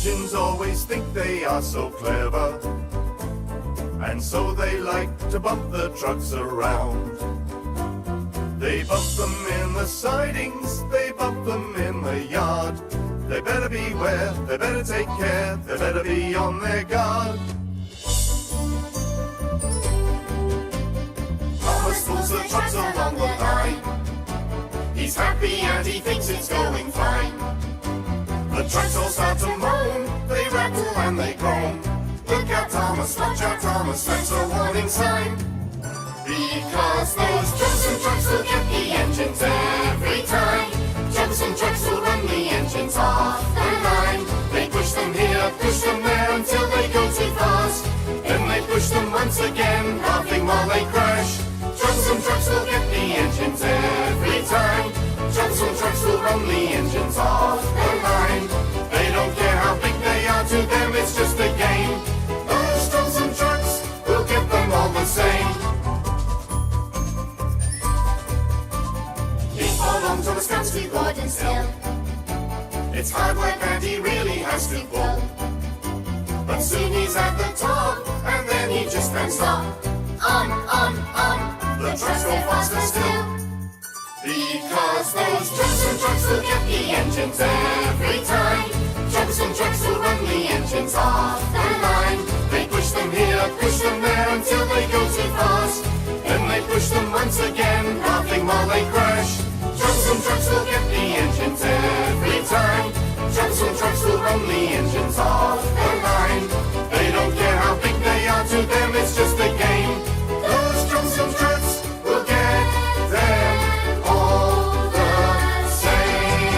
engines always think they are so clever, and so they like to bump the trucks around. They bump them in the sidings, they bump them in the yard. They better beware, they better take care, they better be on their guard. Thomas pulls the trucks along the line. He's happy and he thinks it's going fine. The trucks all start to moan, they rattle and they groan. Look out Thomas, watch out Thomas, that's a warning sign. Because those Jefferson trucks will get the engines every time. Jefferson trucks will run the engines off the line. They push them here, push them there until they go too fast. Then they push them once again, laughing while they crash. Jefferson trucks will get the engines every time. Jefferson trucks will run the engines off the line. They don't care how big they are, to them it's just a game. Those Jefferson trucks will get them all the same. Long Thomas comes to Gordon's Hill. It's hard work and he really has to pull. But soon he's at the top, and then he just can't stop. On, the trucks go faster still. Because those Jefferson trucks will get the engines every time. Jefferson trucks will run the engines off the line. They push them here, push them there until they go too fast. Then they push them once again, laughing while they crash. Jefferson trucks will get the engines every time. Jefferson trucks will run the engines off the line. They don't care how big they are, to them it's just a game. Those Jefferson trucks will get them all the same.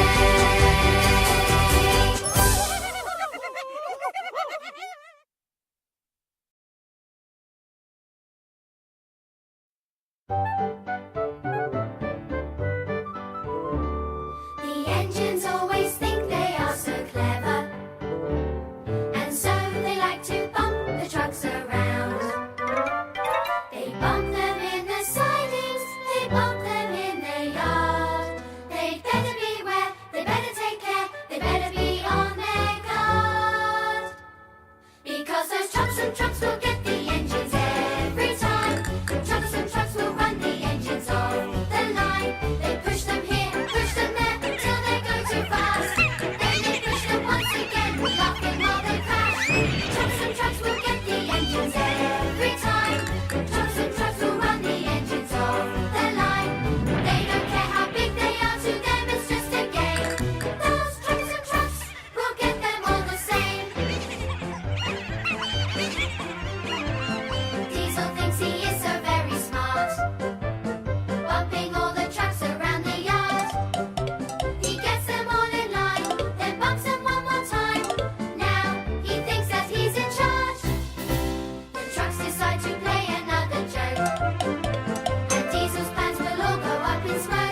Trucks will get the engines every time. Jefferson trucks will run the engines off the line. They push them here, push them there till they go too fast. Then they push them once again, laughing while they crash. Jefferson trucks will get the engines every time. Jefferson trucks will run the engines off the line. They don't care how big they are, to them it's just a game. Those Jefferson trucks will get them all the same. Diesel thinks he is so very smart, bumping all the trucks around the yard. He gets them all in line, then bumps them one more time. Now he thinks that he's in charge. The trucks decide to play another joke, and Diesel's plans will all go up in smoke.